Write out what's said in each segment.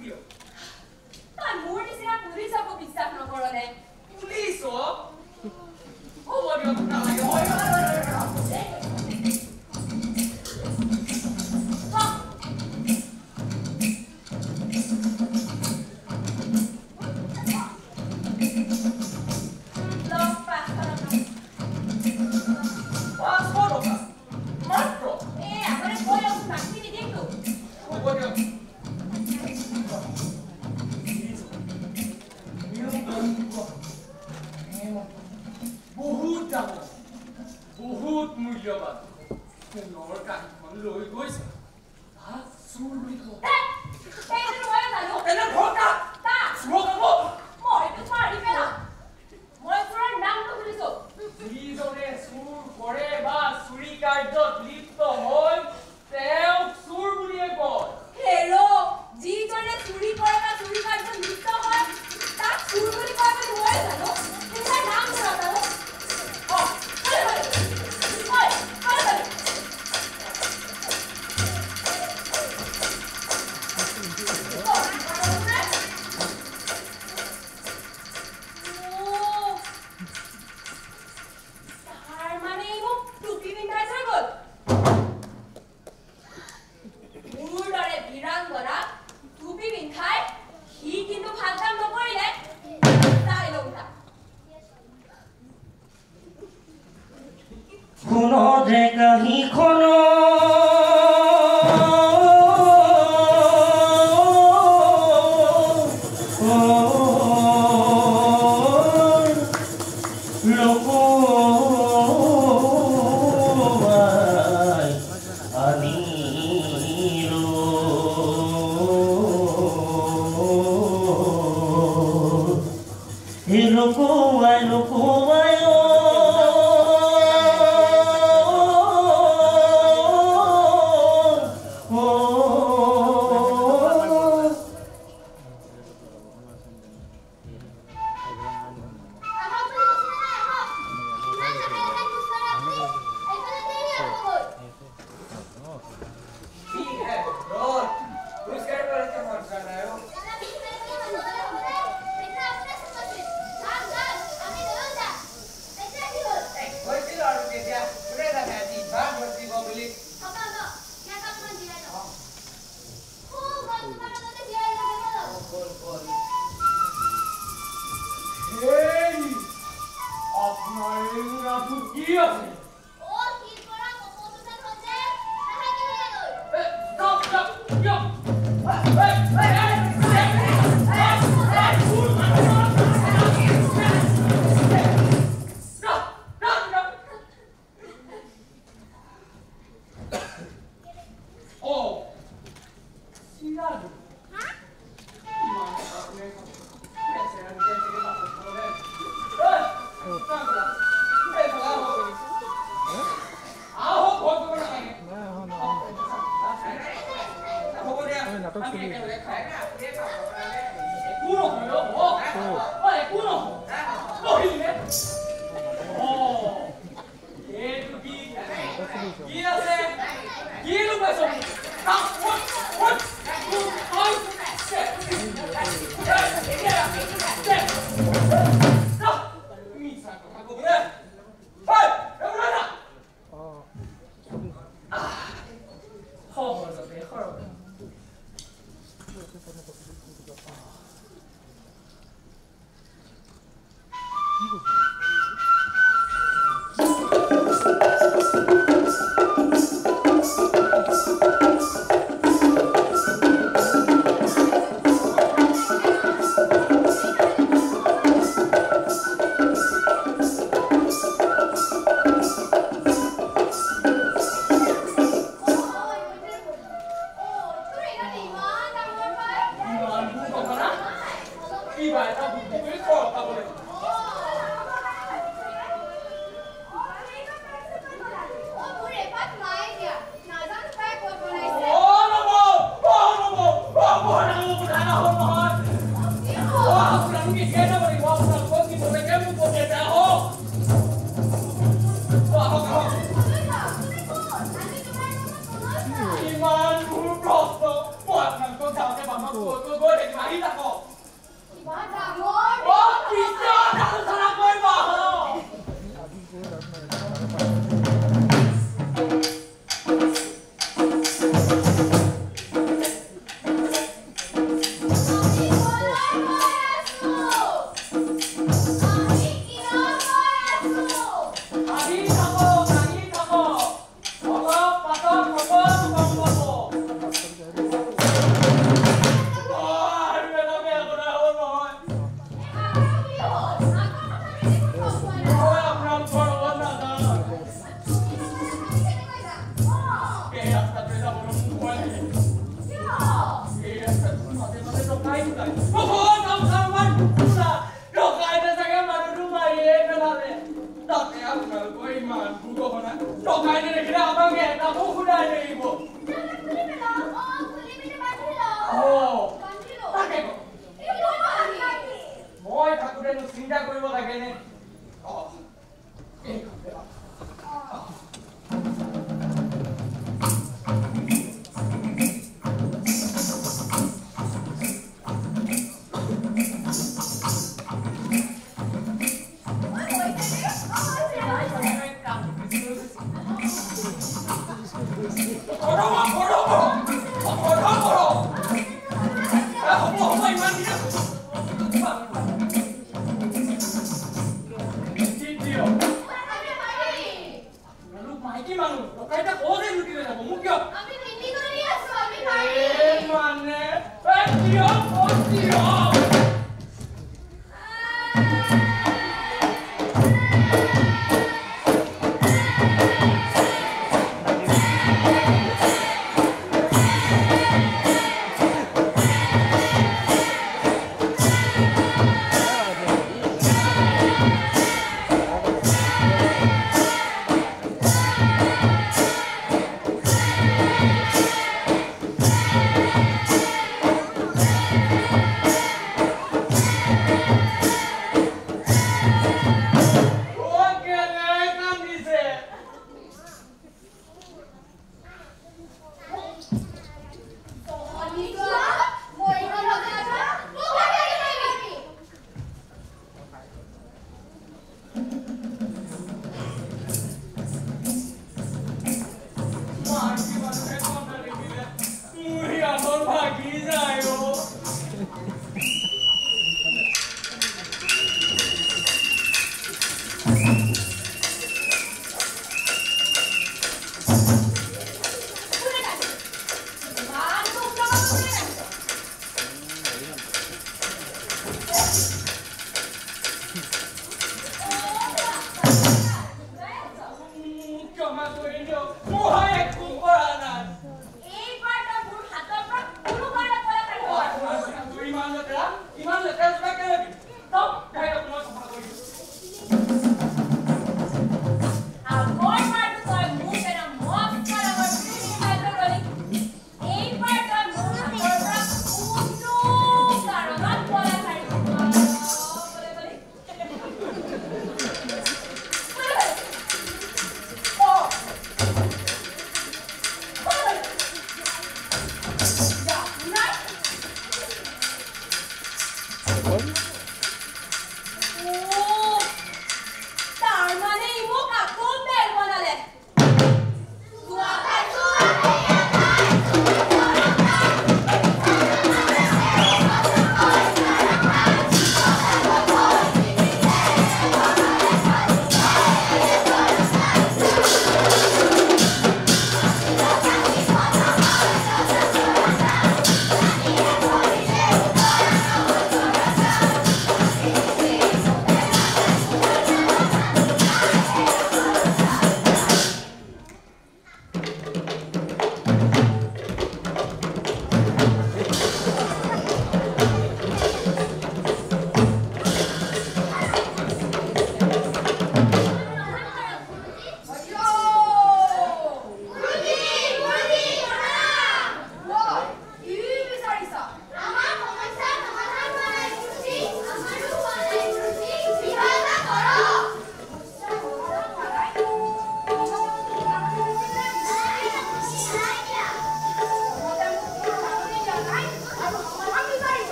দিও তাই মোৰ নিচিনা পুলিচক বিশ্বাস নকৰনে পুলিচ হ'ব দিয়ক নালাগে বহুত মূল্যবান নৰ কাহিখন লৈ গৈছে চুৰ বুলি কব যিজনে চুৰ কৰে বা চুৰি কাৰ্যত লিপ্ত হয় তেওঁক চুৰ বুলিয়ে কয় যিজনে চুৰি কৰে বা চুৰি কাৰ্যত লিপ্ত হয় তাক চুৰ বুলি কয় বুলি মই জানো তোমাৰ নাম নাজানো কাইলৈ দেখিলে আমাকে এটা মুখ শুনাই লাগিব মই থাকোঁতেনো চিন্তা কৰিব লাগেনে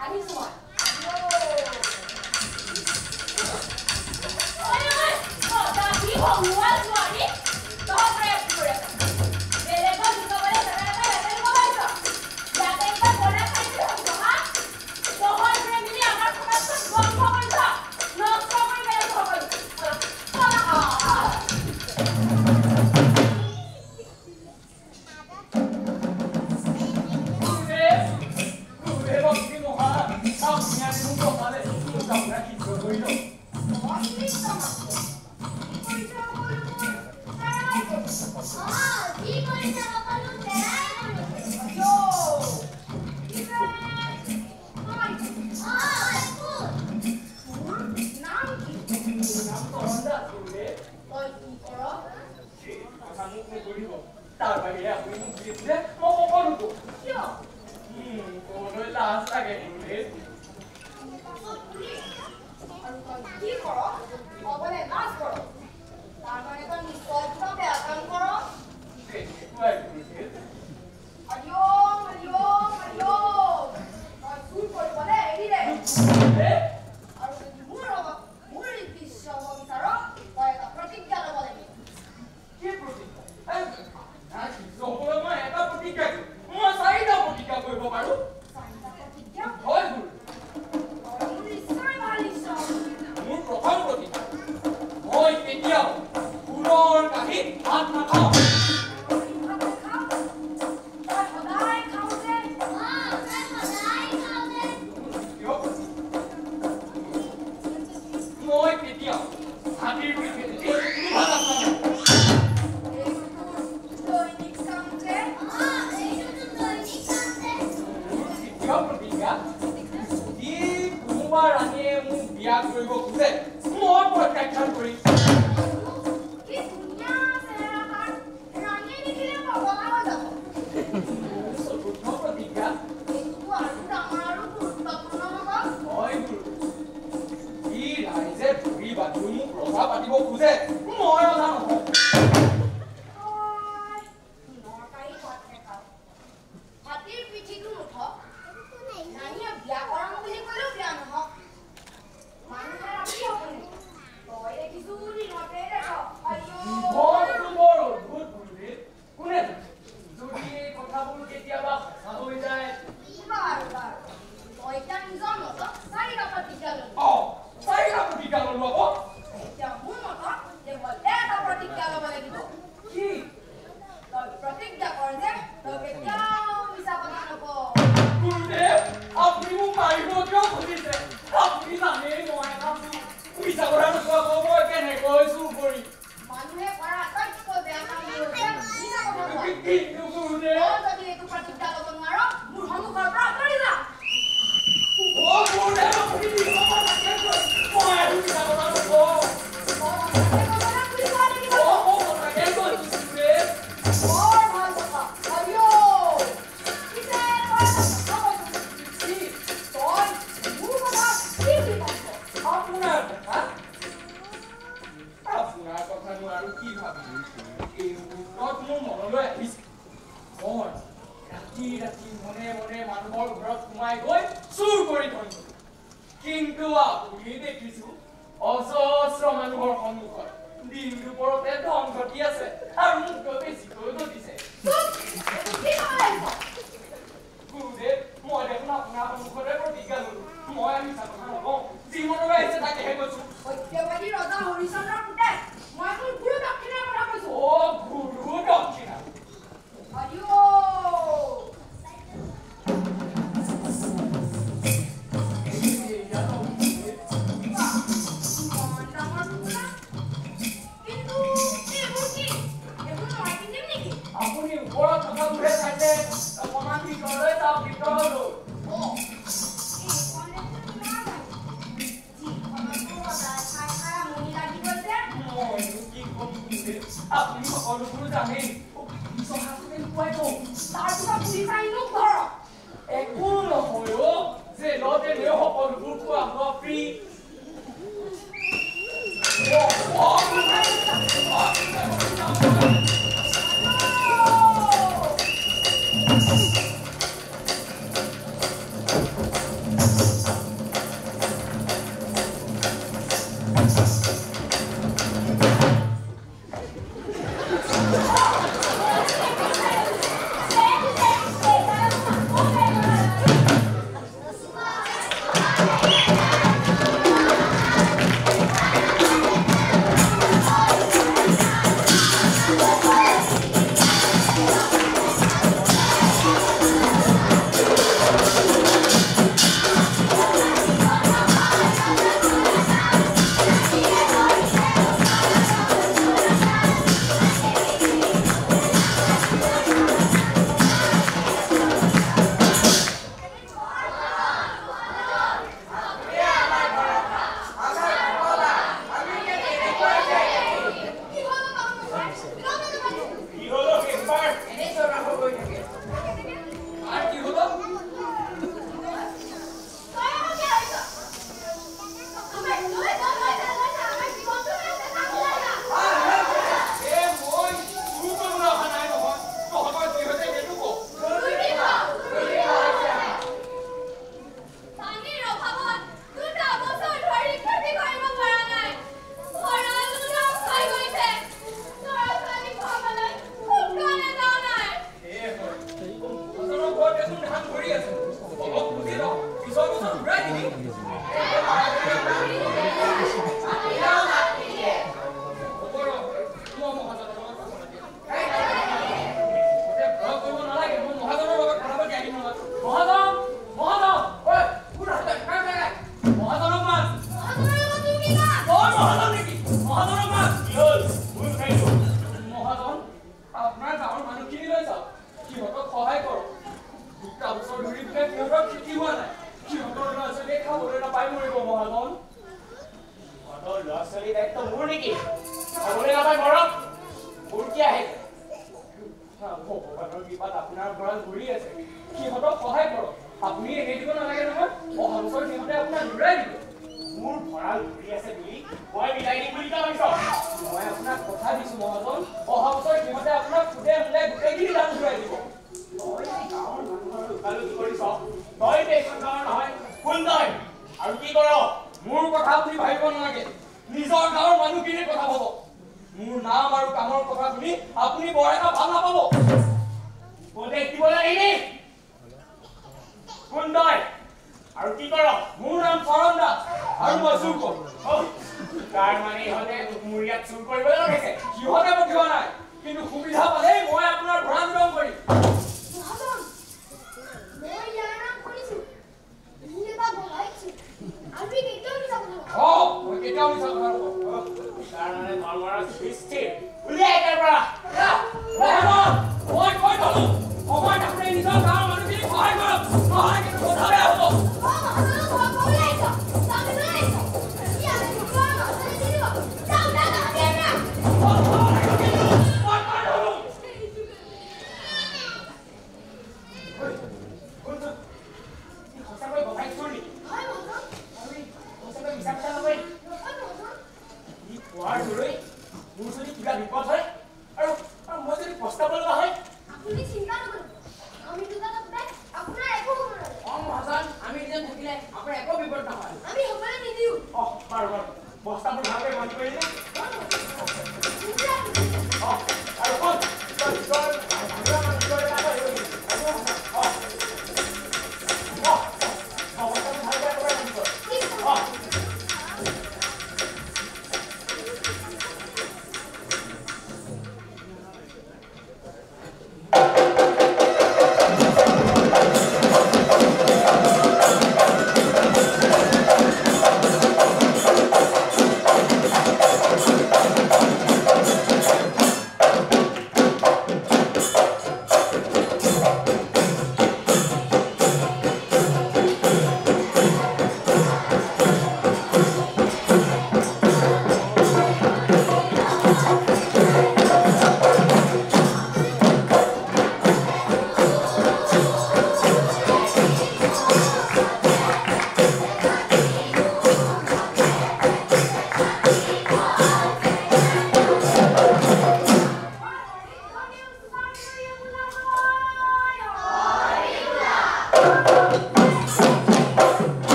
আহিছো মই ঐ তা কি হোৱা ছোৱালী তহঁতে কৰে বেলেগৰ দুটাবাৰে এটা লেটেল বনাইছ ইয়াতে এটা বনা খাইছো হা তহঁতে মিলি আমাৰ সমাজখন ধ্বংস কৰিছ নষ্ট কৰি পেলাইছ বছৰ ধৰি বোলে সিহঁতৰ খেতি হোৱা নাই সিহঁতৰ ল'ৰা ছোৱালীয়ে খাবলৈ নাপাই মৰিব মহাজন সিহঁতৰ ল'ৰা ছোৱালীৰ দায়িত্ব মোৰ নেকি খাবলৈ নাপাই মৰক মোৰ কি আহে ভগৱানৰ কৃপাত আপোনাৰ ভঁৰাল ঘূৰি আছে সিহঁতক সহায় কৰক আপুনি এনে দিব নালাগে নহয় অহা বছৰ সিহঁতে আপোনাক ঘূৰাই দিব মোৰ ভঁৰাল ঘূৰি আছে বুলি মই মিলাই দিম বুলি ভাবিছ মই আপোনাক কথা দিছো মহাজন অহা বছৰ সিহঁতে আপোনাক ফুটে মুলে গোটেইখিনি দান ঘূৰাই দিব তই গাঁৱৰ মানুহৰ উকালো কি কৰিছ তই এইখন গাঁৱৰ নহয় কোন তই আৰু কি কৰ মোৰ কথা আপুনি ভাবিব নালাগে নিজৰ গাঁৱৰ মানুহখিনিৰ কথা ভাব মোৰ নাম আৰু কামৰ কথা শুনি আপুনি বৰ এটা ভাল নাপাব দেখিবলৈ আহিবি কোন তই আৰু কি কৰ মোৰ নাম চৰণ দাস আৰু মই চুৰ কৰোঁ তাৰ মানে ইহঁতে মোৰ ইয়াত চুৰ কৰিবলৈ লগাইছে সিহঁতে পঠিওৱা নাই কিন্তু সুবিধা পালেই মই আপোনাৰ ভঁৰাল উদং কৰিম মই কেতিয়াও মিছা কথা নকওঁ তাৰ মানে ধৰ্মৰ সৃষ্টি উলিয়াই তাৰ পৰা মই কৈ থলো সময়ত আপুনি নিজৰ গাঁৱৰ মানুহখিনিক সহায় কৰক নহ'লে কিন্তু কথা বেয়া হ'ব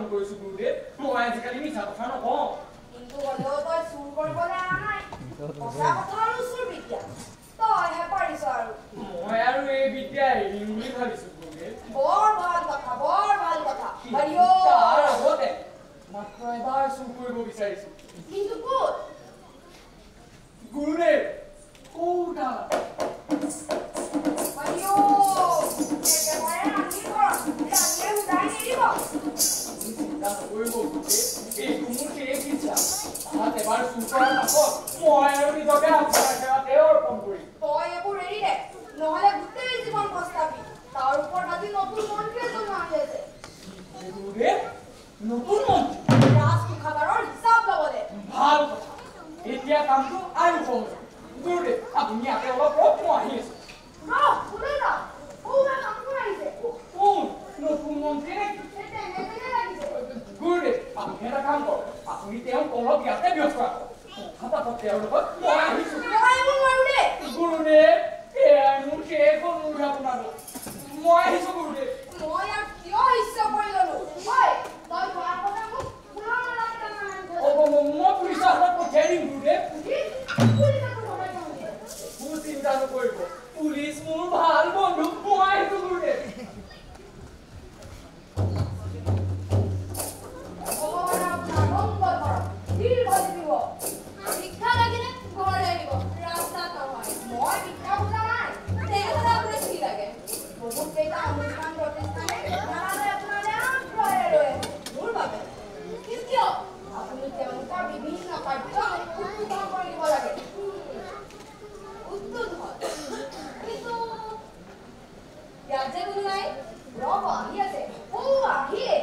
পালন কৰিছো গুৰুদেৱ মই আজিকালি মিছা কথা নকওঁ কিন্তু হ'লেও তই চুৰ কৰিবলৈ অহা নাই সঁচা কথা আৰু চুৰ বিদ্যা তইহে পাৰিছ আৰু মই আৰু এই বিদ্যা এৰিম বুলি ভাবিছো গুৰুদেৱ বৰ ভাল কথা হৰিও তাৰ আগতে মাত্ৰ এবাৰ চুৰ কৰিব বিচাৰিছো কিন্তু ক'ত গুৰুদেৱ কৌটা হৰিও একেবাৰে ৰান্ধি ঘৰ ৰান্ধিয়ে উদাই নিদিব চিন্তা নকৰিব গুৰুদেৱ এইটো মোৰ শেষ ইচ্ছা তাত এবাৰ চুৰ কৰাৰ পাছত মই আৰু নিজকে আপোনাৰ সেৱাতে অৰ্পণ কৰিম তই এইবোৰ এৰি দে নহ'লে গোটেই জীৱন পস্তাবি তাৰ ওপৰত আজি নতুন মন্ত্ৰী এজন আহি আছে গুৰুদেৱ নতুন মন্ত্ৰী ৰাজকোষাগাৰৰ হিচাপ ল'বলৈ ভাল কথা এতিয়া কামটো আৰু সহজ গুৰুদেৱ আপুনি ইয়াতে অলপ ৰখ মই আহি আছো ওলাই যা কোনে কামটো আহিছে কোন নতুন মন্ত্ৰী নেকি গুৰুদেৱ আপুনি এটা কাম কৰক আপুনি তেওঁক অলপ ইয়াতে ব্যস্ত ৰাখক কথা পাতক তেওঁৰ লগত মই আহিছো গুৰুদেৱ এয়াই মোৰ শেষ অনুৰোধ আপোনালৈ মই আহিছো গুৰুদেৱ মই ইয়াত কিয় ইচ্ছা কৰি ল'লো হয় তই যোৱাৰ কথা মোক পুনৰ নালাগে মই পুলিচৰ হাতত পঠিয়াই দিম গুৰুদেৱ মোৰ চিন্তা নকৰিব পুলিচ মোৰ ভাল বন্ধু মই আহিছো গুৰুদেৱ শিক্ষা লাগিলে ঘৰলৈ আহিব ৰাস্তাত নহয় মই শিক্ষা বুজা নাই তেনেহ'লে আপোনাৰ কি লাগে বহুত কেইটা অনুষ্ঠান প্ৰতিষ্ঠানে আপোনালৈ আগ্ৰহেৰে ৰৈ আছে মোৰ বাবে কিয় আপুনি তেওঁলোকৰ বিভিন্ন কাৰ্য উদ্বোধন কৰি দিব লাগে উদ্বোধন কিন্তু ইয়াত যে কোনো নাই ৰ'ব আহি আছে আহিলে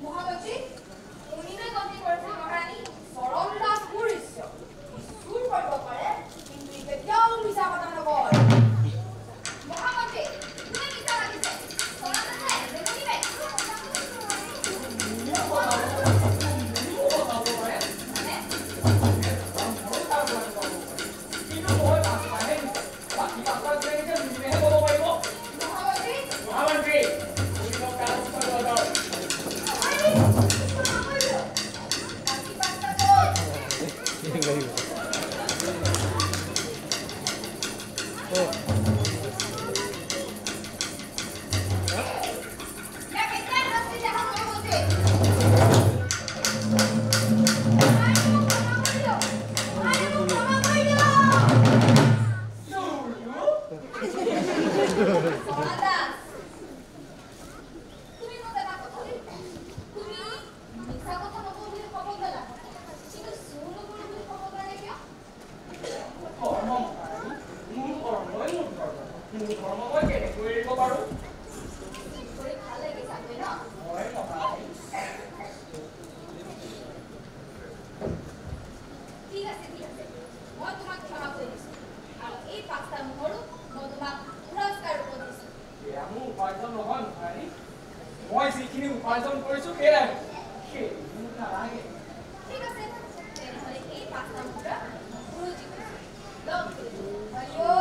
মহামন্ত্ৰী উনি গতি কৰেছেন মহাৰাজ মোৰ ধৰ্ম মই কেনেকৈ এৰিব পাৰোঁ ভাল লাগিছে আপুনি ন হয় মহাৰাণী ঠিক আছে মই তোমাক ক্ষমা কৰি দিছোঁ আৰু এই 5টা মোহৰো মই তোমাক পুৰস্কাৰ ৰূপত দিছোঁ এয়া মোৰ উপাৰ্জন নহয় মহাৰাণী মই যিখিনি উপাৰ্জন কৰিছোঁ সেয়াই সেই মোক নালাগে ঠিক আছে তেনেহ'লে এই 5টা মুদ্ৰা গুৰুজী লগ আৰু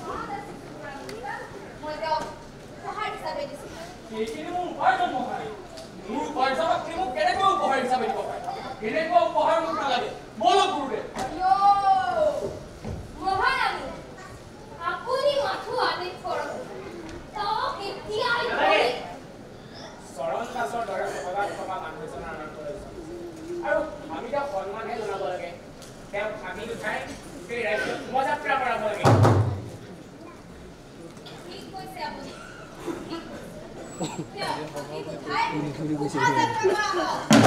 5টা মুদ্ৰা মই তেওঁক উপহাৰ হিচাপে দিছোঁ সেইখিনি মোৰ উপাৰ্জন মহাৰাণী মোৰ উপাৰ্জনক কি মোক কেনেকৈ উপহাৰ হিচাপে দিব পাৰে কেনেকুৱা উপহাৰ মোক নালাগে বলক গুৰুদেৱ মহাৰাণী আপুনি মাথো আদেশ কৰক তেওঁক এতিয়াই চৰণ দাসৰ দৰে ভগৱান থকা মানুহ এজনৰ আনন্দ লৈছে আৰু আমি তেওঁক সন্মানহে জনাব লাগে তেওঁক ভাঙি উঠাই গোটেই ৰাজ্যত শোভাযাত্ৰা কৰাব লাগে ঠিক কৈছে আপুনি তেওঁক ভাঙি উঠাই শোভাযাত্ৰা কৰা হওক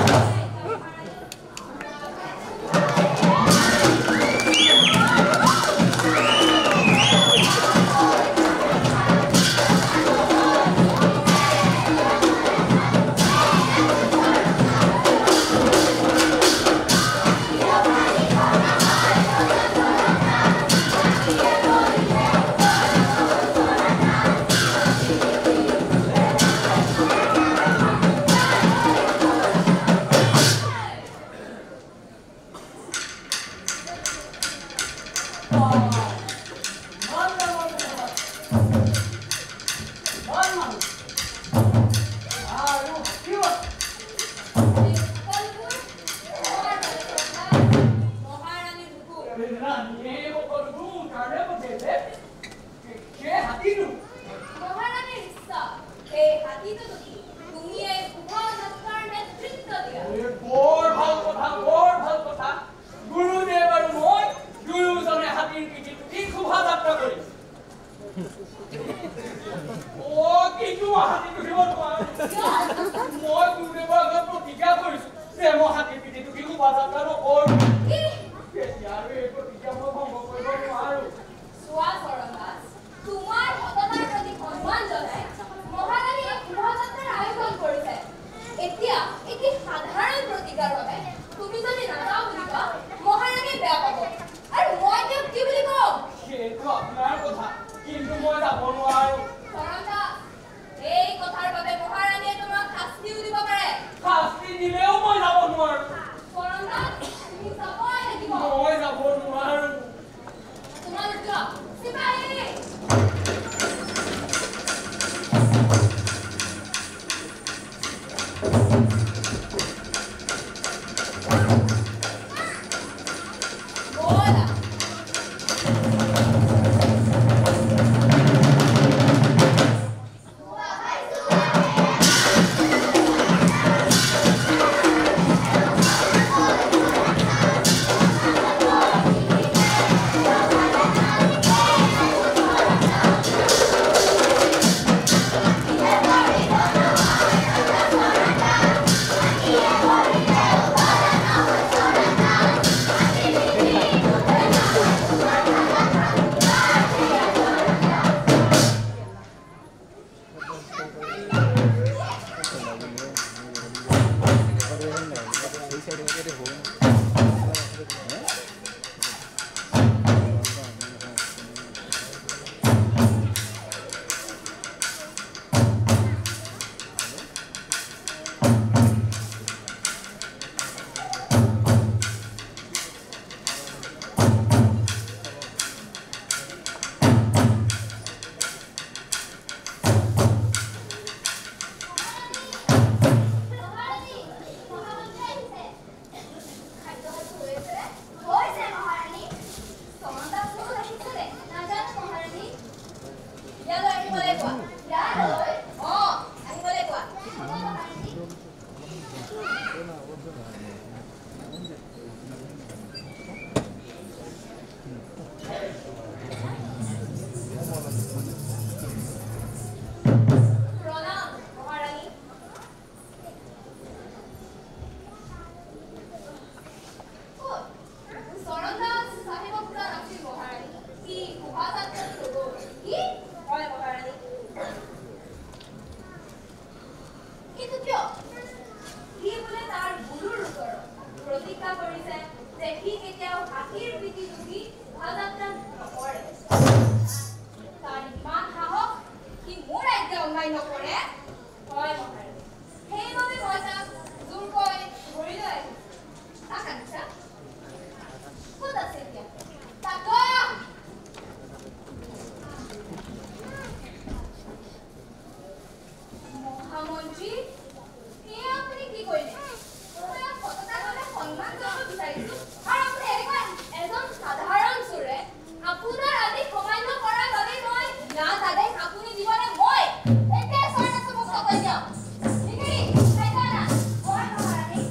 জাতিৰ প্ৰীতি দুখী ভাজাত্ৰা নকৰে তাৰ ইমান সাহস কি মোৰ ৰাজ্য অন্যায় নকৰে হয় মহাৰাজ সেইবাবে মই তাক জোৰকৈ ধৰি লৈ আহিছোঁ আকাংক্ষা ক'ত আছে এতিয়া তাক মহামন্ত্ৰী এয়া আপুনি কি কৰিলে মই সততা গ'লে সন্মান কৰিব বিচাৰিছোঁ আৰু আপুনি এনেকুৱা এজন সাধাৰণ চোৰে আপোনাৰ আদেশ অমান্য কৰাৰ বাবে মই ইয়াত আদেশ আপুনি দিবনে মই একে চৰকাৰক মুক্ত কৰি দিয়ক ঠিকেই খাইছা না মই মহাৰাণী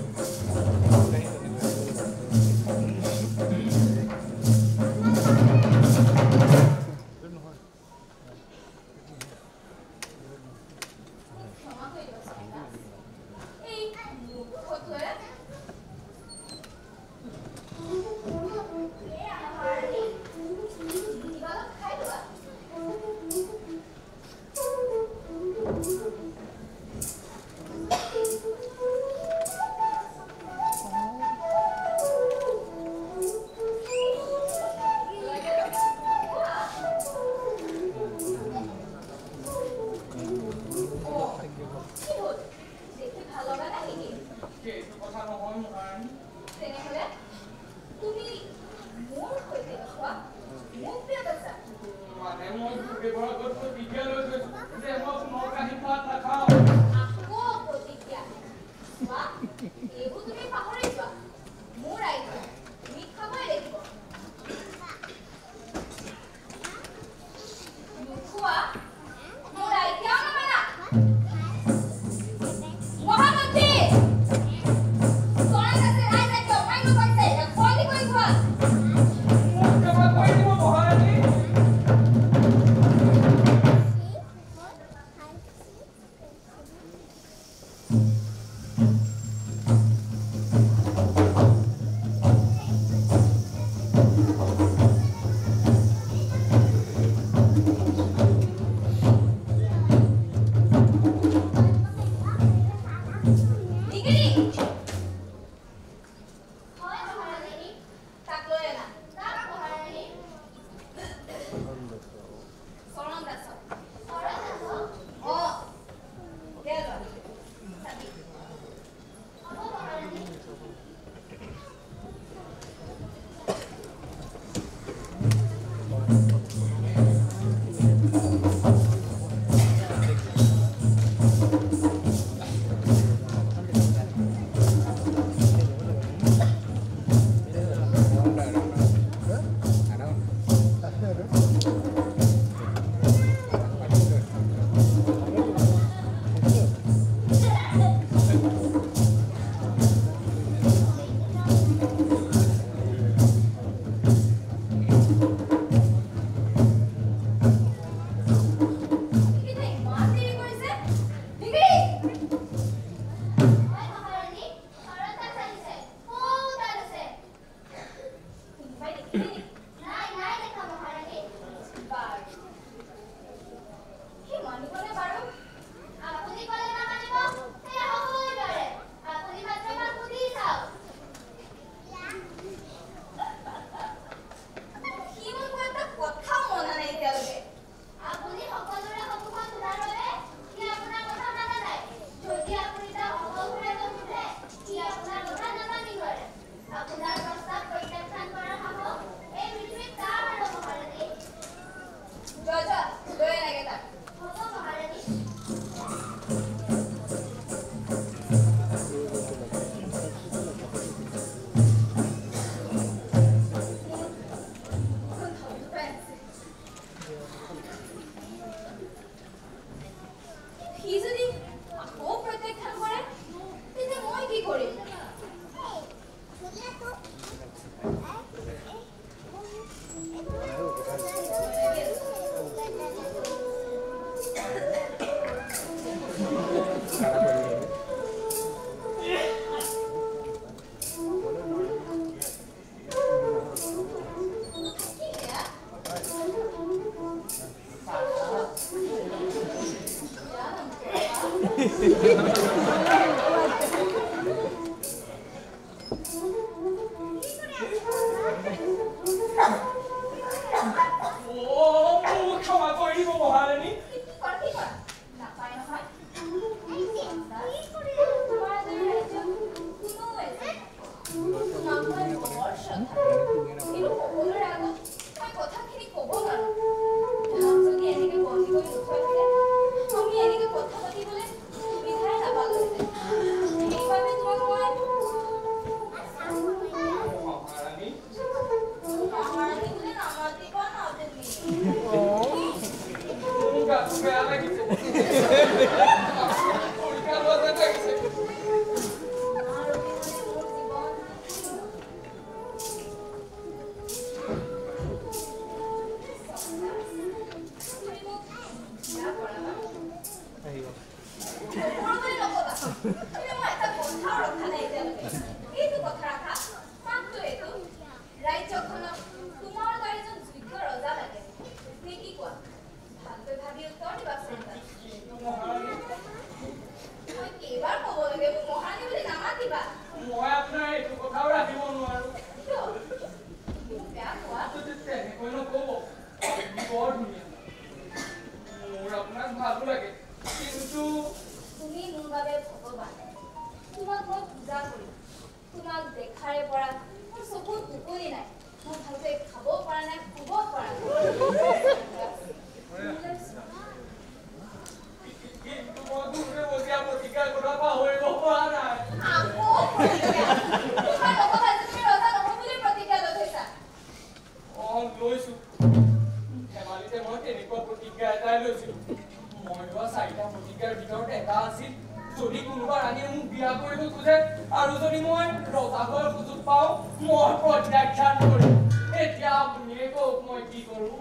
যদি কোনোবা ৰাণীয়ে মোক বিয়া কৰিব খোজে আৰু যদি মই ৰজাঘৰ সুযোগ পাওঁ মই প্ৰত্যাখ্যান কৰিম এতিয়া আপুনিয়ে কওক মই কি কৰোঁ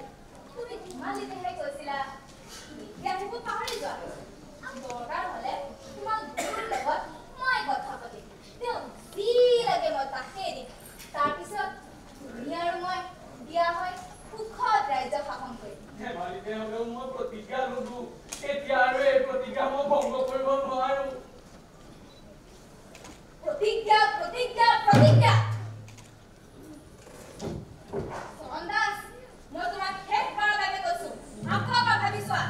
তুমি কিমান দিনেহে কৈছিলা এতিয়া মোক পাহৰি যোৱা দৰকাৰ হ'লে তোমাক গুৰুৰ লগত মই কথা পাতিম তেওঁ যি লাগে মই তাকে দিম তাৰপিছত তুমি আৰু মই বিয়া হৈ সুখত ৰাজ্য শাসন কৰিম ধেমালিতে হ'লেও মই প্ৰতিজ্ঞা ল'লো এতিয়া আৰু এই প্ৰতিজ্ঞা মই ভংগ কৰিব নোৱাৰো প্ৰতিজ্ঞা প্ৰতিজ্ঞা প্ৰতিজ্ঞা চন্দাস মই তোমাক শেষবাৰৰ বাবে কৈছো আকৌ এবাৰ ভাবি চোৱা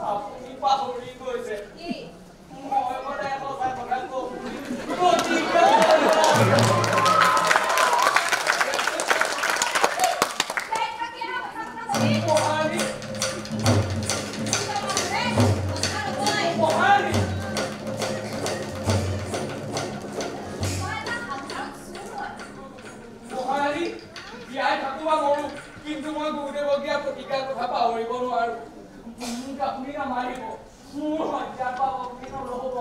আপুনি পাহৰি গৈছে মই মানে সঁচা কথা কওঁ প্ৰতিজ্ঞা কিন্তু মই গুৰুদেৱক দিয়া প্ৰতিজ্ঞাৰ কথা পাহৰিব নোৱাৰো মোক আপুনি নামাৰিব মোৰ হত্যাৰ পাপ আপুনি নল'ব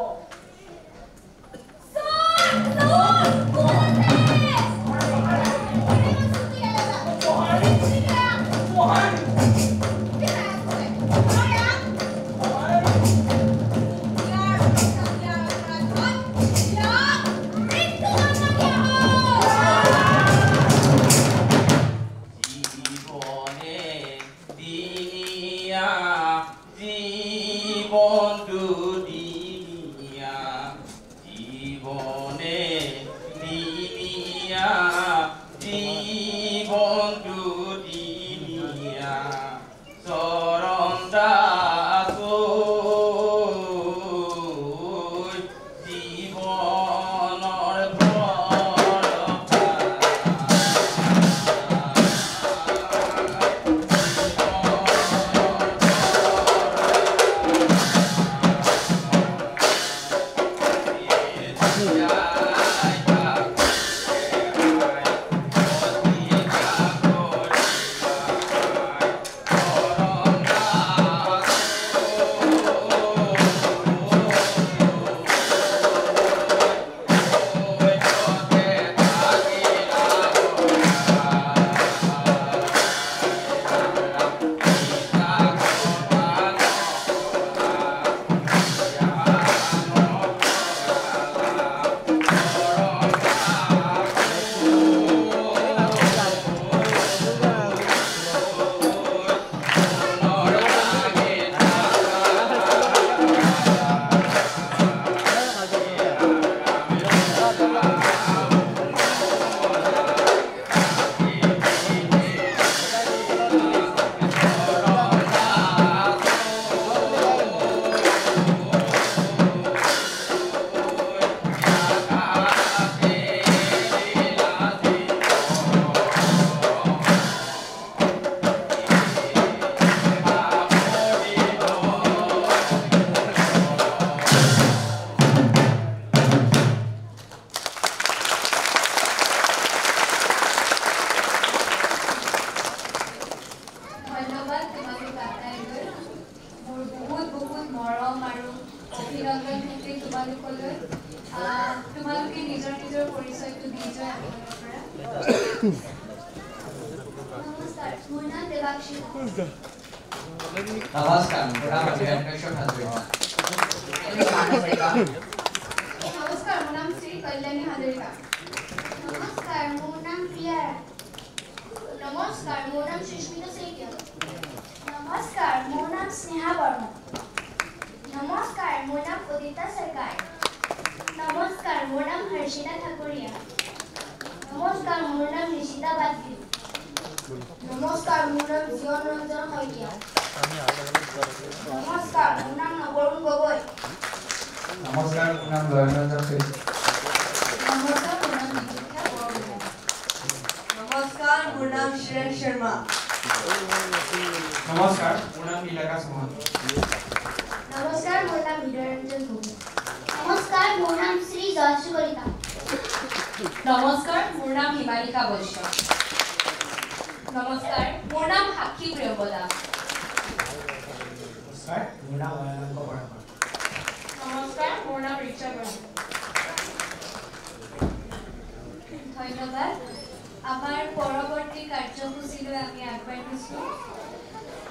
नमस्कार मेरा नाम कश्यप हाजरिका नमस्कार मेरा नाम श्री कल्याणी हाजरिका नमस्कार मेरा नाम प्रिया नमस्कार मेरा नाम सुष्मिता सेठिया नमस्कार मेरा नाम स्नेहा वर्मा नमस्कार मेरा नाम उदिता सरकार नमस्कार मेरा नाम हर्षिता ठाकुरिया नमस्कार मेरा नाम निशिता बागदी नमस्कार मेरा नाम जीवन रंजन खैकिया नमस्कार मेरा नाम नवरुण गगৈ नमस्कार मेरा नाम गगन रंजन नमस्कार शर्मा। नमस्कार, মোৰ নাম নীলাকাশ মহন্ত। नमस्कार, मोर नाम हृदयरंजन भोग। नमस्कार, मोर नाम श्री जयश्री कलिता। नमस्कार, मोर नाम हिमालिका वैश्य। नमस्कार, मोर नाम साक्षी प्रियंवदा। নমস্কাৰ, মোৰ নাম অয়নাংক বৰা। नमस्कार, मोर नाम ऋचा ब्रह्म। ধন্যবাদ। আমাৰ পৰৱৰ্তী কাৰ্যসূচীলৈ আমি আগবাঢ়িছোঁ।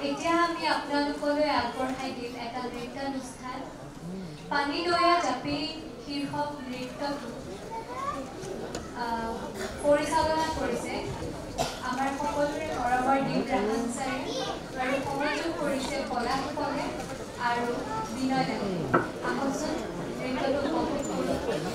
এতিয়া আমি আপোনালোকলৈ আগবঢ়াই দিম এটা নৃত্যানুষ্ঠান। পানীদয়া জাপি শীৰ্ষক নৃত্যটো পৰিচালনা কৰিছে আমাৰ সকলোৰে মৰমৰ দীপৰাজ ছাৰে আৰু সহযোগ কৰিছে পলাশসকলে আৰু বিনয় দাসে। আহকচোন নৃত্যটো উপভোগ কৰোঁ।